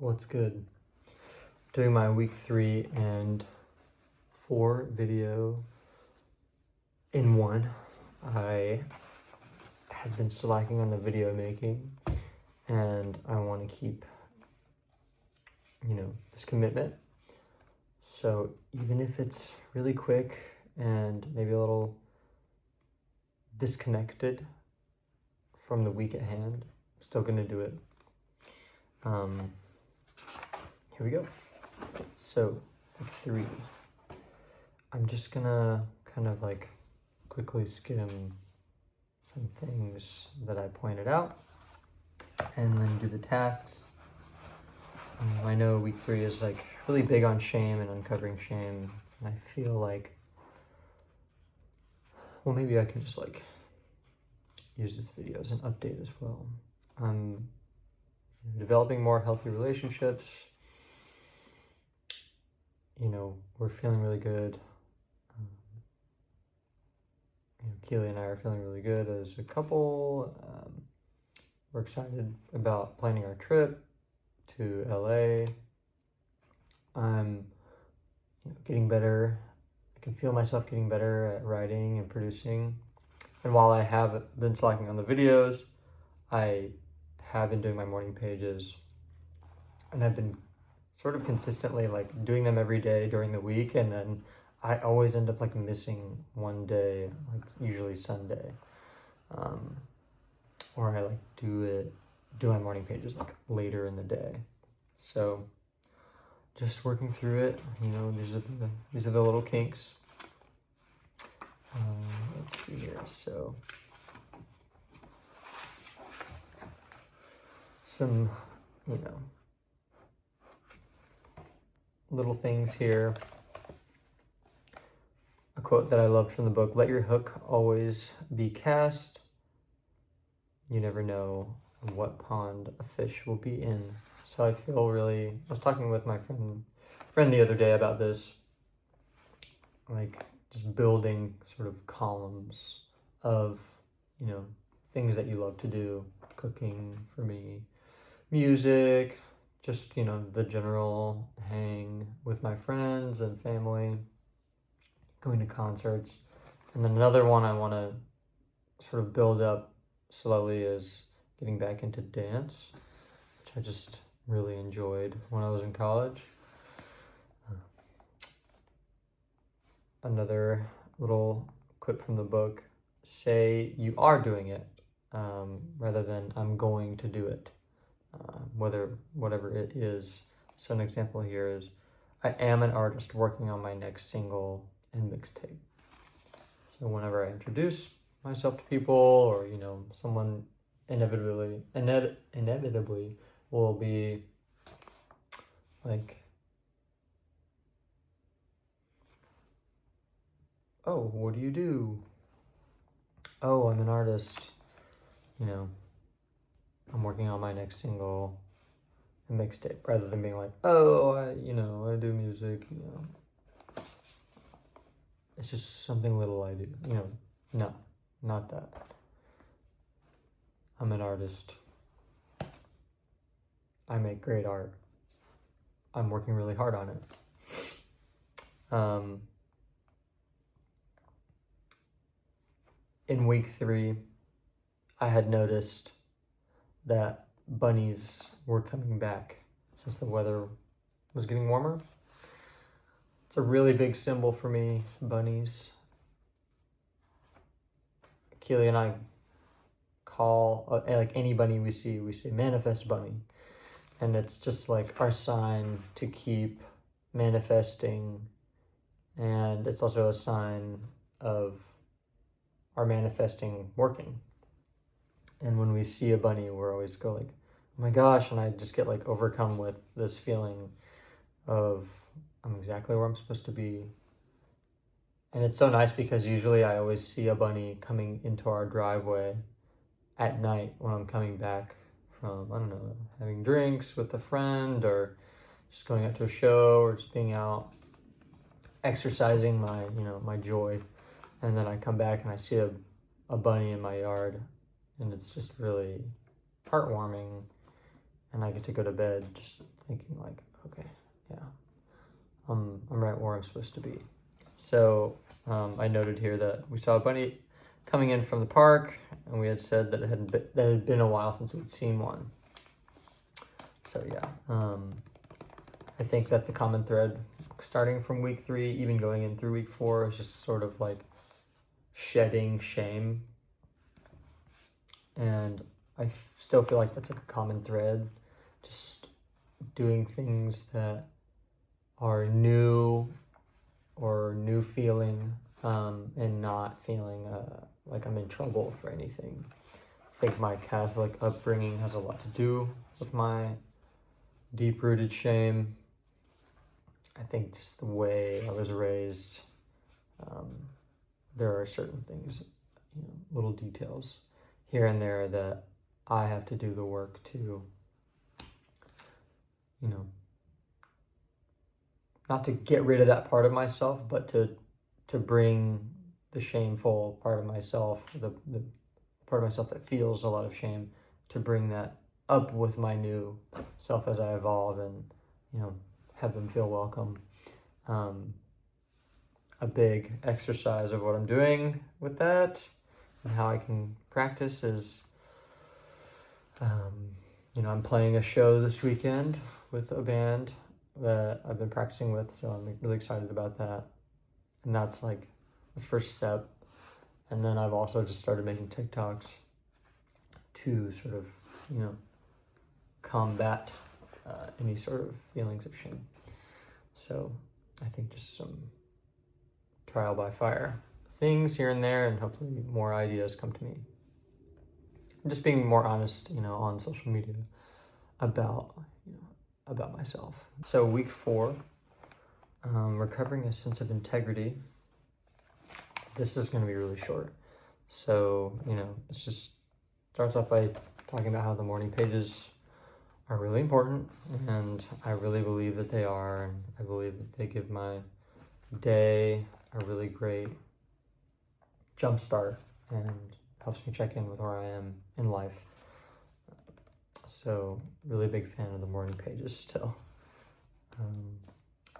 What's good? Doing my week 3 and 4 video in one. I have been slacking on the video making and I want to keep, this commitment. So even if it's really quick and maybe a little disconnected from the week at hand, I'm still gonna do it. Here we go. So, week 3. I'm just gonna kind of quickly skim some things that I pointed out and then do the tasks. I know week 3 is really big on shame and uncovering shame, and I feel like, well, maybe I can just use this video as an update as well. I'm developing more healthy relationships. We're feeling really good. Keely and I are feeling really good as a couple. We're excited about planning our trip to LA. I'm getting better. I can feel myself getting better at writing and producing. And while I have been slacking on the videos, I have been doing my morning pages, and I've been sort of consistently doing them every day during the week, and then I always end up missing one day, usually Sunday, or I do my morning pages later in the day. So just working through it. These are the little kinks. Let's see here. So some little things here. A quote that I loved from the book: "Let your hook always be cast. You never know what pond a fish will be in." So I was talking with my friend the other day about this, just building sort of columns of, things that you love to do. Cooking for me, music, just, the general hang with my friends and family, going to concerts. And then another one I want to sort of build up slowly is getting back into dance, which I just really enjoyed when I was in college. Another little quip from the book: say you are doing it rather than I'm going to do it, whatever it is. So an example here is, I am an artist working on my next single and mixtape. So whenever I introduce myself to people, or someone inevitably will be oh, what do you do? Oh, I'm an artist. I'm working on my next single and mixtape, rather than being oh, I do music. It's just something little I do. No, not that. I'm an artist. I make great art. I'm working really hard on it. In week 3, I had noticed that bunnies were coming back since the weather was getting warmer. It's a really big symbol for me, bunnies. Keely and I call, any bunny we see, we say manifest bunny. And it's just our sign to keep manifesting. And it's also a sign of our manifesting working. And when we see a bunny, we're always go oh my gosh, and I just get overcome with this feeling of I'm exactly where I'm supposed to be. And it's so nice because usually I always see a bunny coming into our driveway at night when I'm coming back from, having drinks with a friend, or just going out to a show, or just being out exercising my joy. And then I come back and I see a bunny in my yard, and it's just really heartwarming and I get to go to bed just thinking like, okay, yeah, I'm right where I'm supposed to be. So I noted here that we saw a bunny coming in from the park, and we had said that it had been a while since we'd seen one. So yeah, I think that the common thread starting from week 3, even going in through week 4, is just sort of like shedding shame. And I still feel like that's like a common thread, just doing things that are new or new feeling, and not feeling like I'm in trouble for anything. I think my Catholic upbringing has a lot to do with my deep-rooted shame. I think just the way I was raised, there are certain things, little details here and there that I have to do the work to, not to get rid of that part of myself, but to bring the shameful part of myself, the part of myself that feels a lot of shame, to bring that up with my new self as I evolve and, have them feel welcome. A big exercise of what I'm doing with that and how I can practice is, I'm playing a show this weekend with a band that I've been practicing with, so I'm really excited about that. And that's like the first step. And then I've also just started making TikToks to sort of, combat any sort of feelings of shame. So I think just some trial by fire things here and there, and hopefully more ideas come to me. And just being more honest, on social media about myself. So week 4, recovering a sense of integrity. This is going to be really short. So, it just starts off by talking about how the morning pages are really important, and I really believe that they are, and I believe that they give my day a really great jump start and helps me check in with where I am in life. So really big fan of the morning pages still.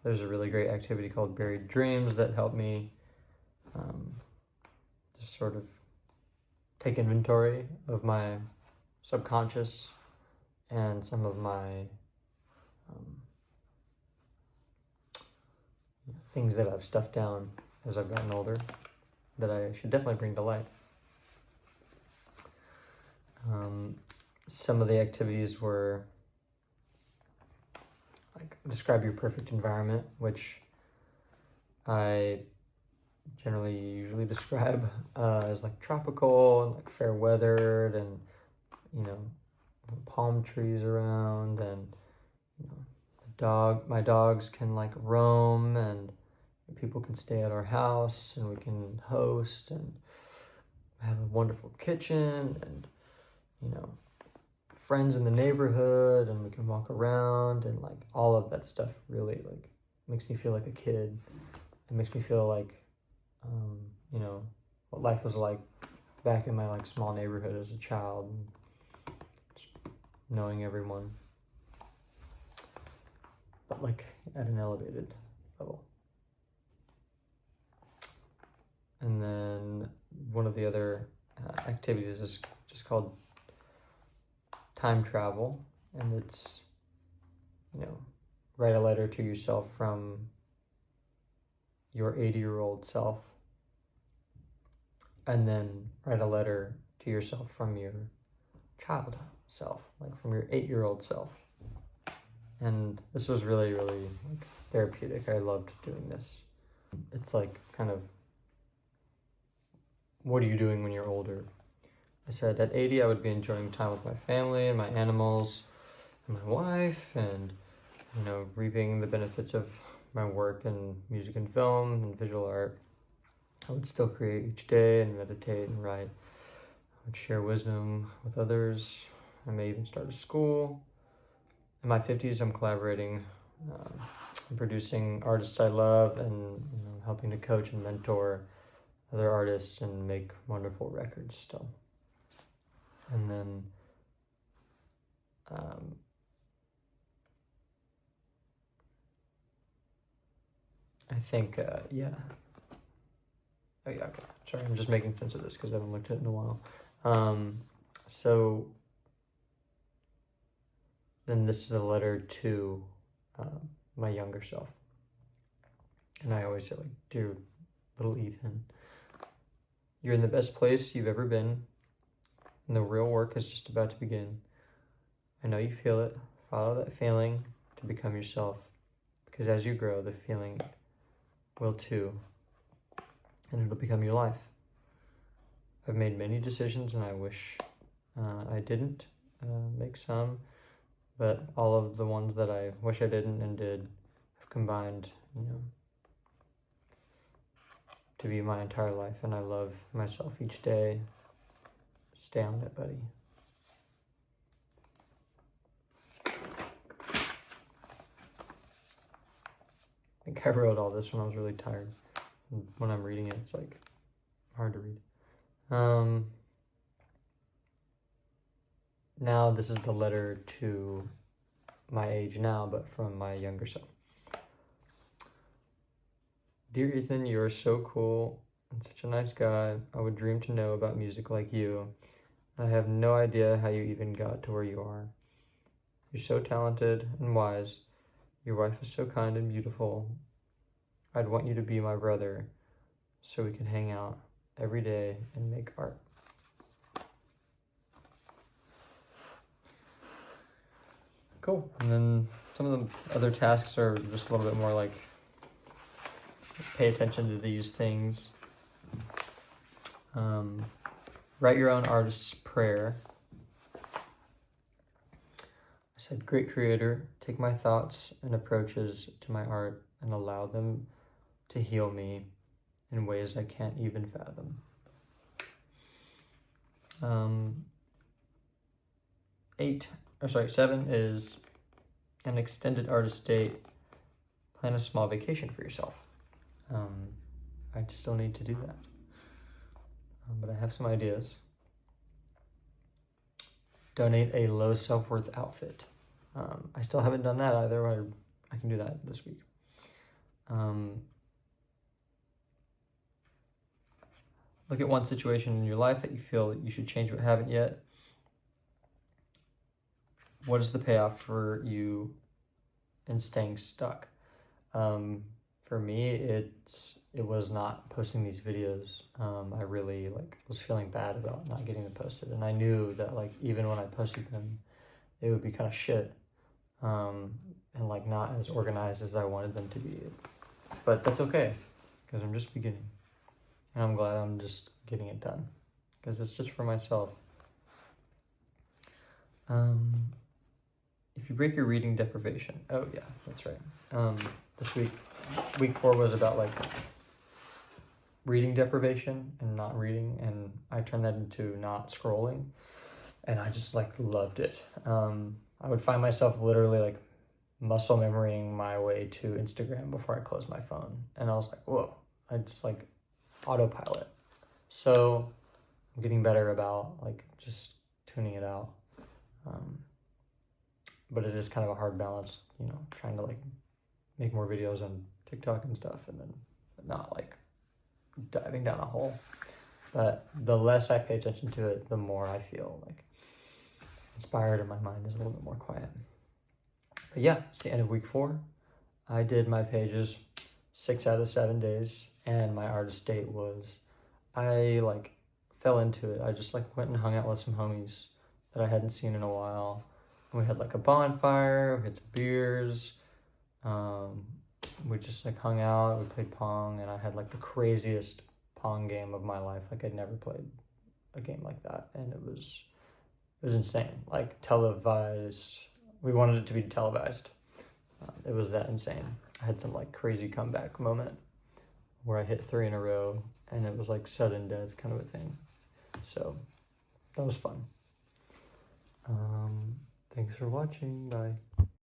There's a really great activity called Buried Dreams that helped me just sort of take inventory of my subconscious and some of my things that I've stuffed down as I've gotten older that I should definitely bring to light. Some of the activities were like describe your perfect environment, which I usually describe as like tropical and like fair weathered, and palm trees around, and my dogs can like roam, and people can stay at our house, and we can host and have a wonderful kitchen, and friends in the neighborhood, and we can walk around, and like all of that stuff really like makes me feel like a kid. It makes me feel like what life was like back in my like small neighborhood as a child, and just knowing everyone, but like at an elevated level. And then one of the other activities is just called time travel, and it's write a letter to yourself from your 80-year-old self, and then write a letter to yourself from your child self, like from your 8-year-old self. And this was really, really like therapeutic. I loved doing this. It's like kind of, what are you doing when you're older? I said at 80, I would be enjoying time with my family and my animals and my wife, and reaping the benefits of my work in music and film and visual art. I would still create each day and meditate and write. I would share wisdom with others. I may even start a school. In my 50s, I'm collaborating, producing artists I love, and helping to coach and mentor other artists and make wonderful records still. And then think, yeah. Oh, yeah, okay. Sorry, I'm just making sense of this because I haven't looked at it in a while. So then this is a letter to my younger self. And I always say, like, dear little Ethan, you're in the best place you've ever been, and the real work is just about to begin. I know you feel it. Follow that feeling to become yourself, because as you grow, the feeling will too, and it'll become your life. I've made many decisions, and I wish I didn't make some, but all of the ones that I wish I didn't and did have combined, to be my entire life, and I love myself each day. Stay on it, buddy. I think I wrote all this when I was really tired. And when I'm reading it, it's like hard to read. Now this is the letter to my age now, but from my younger self. Dear Ethan, you are so cool and such a nice guy. I would dream to know about music like you. I have no idea how you even got to where you are. You're so talented and wise. Your wife is so kind and beautiful. I'd want you to be my brother so we can hang out every day and make art. Cool. And then some of the other tasks are just a little bit more like pay attention to these things. Write your own artist's prayer. I said, great creator, take my thoughts and approaches to my art and allow them to heal me in ways I can't even fathom. 7 is an extended artist date. Plan a small vacation for yourself. I still need to do that. But I have some ideas. Donate a low self-worth outfit. I still haven't done that either. I can do that this week. Look at one situation in your life that you feel you should change but haven't yet. What is the payoff for you in staying stuck? For me, it was not posting these videos. I really was feeling bad about not getting them posted, and I knew that even when I posted them, it would be kind of shit, and not as organized as I wanted them to be. But that's okay, because I'm just beginning, and I'm glad I'm just getting it done, because it's just for myself. If you break your reading deprivation, oh yeah, that's right. This week 4 was about reading deprivation and not reading, and I turned that into not scrolling, and I just loved it. I would find myself literally muscle memorying my way to Instagram before I closed my phone, and I was like, whoa, I just autopilot. So I'm getting better about just tuning it out. But it is kind of a hard balance, trying to make more videos on TikTok and stuff, and then not diving down a hole. But the less I pay attention to it, the more I feel inspired, and my mind is a little bit more quiet. But yeah, it's the end of week 4. I did my pages 6 out of 7 days, and my artist date was, I fell into it. I just went and hung out with some homies that I hadn't seen in a while. And we had a bonfire, we had some beers, we just hung out, we played Pong, and I had the craziest Pong game of my life. I'd never played a game like that, and it was insane. Televised. We wanted it to be televised. It was that insane. I had some crazy comeback moment where I hit 3 in a row, and it was sudden death kind of a thing. So that was fun. Thanks for watching. Bye.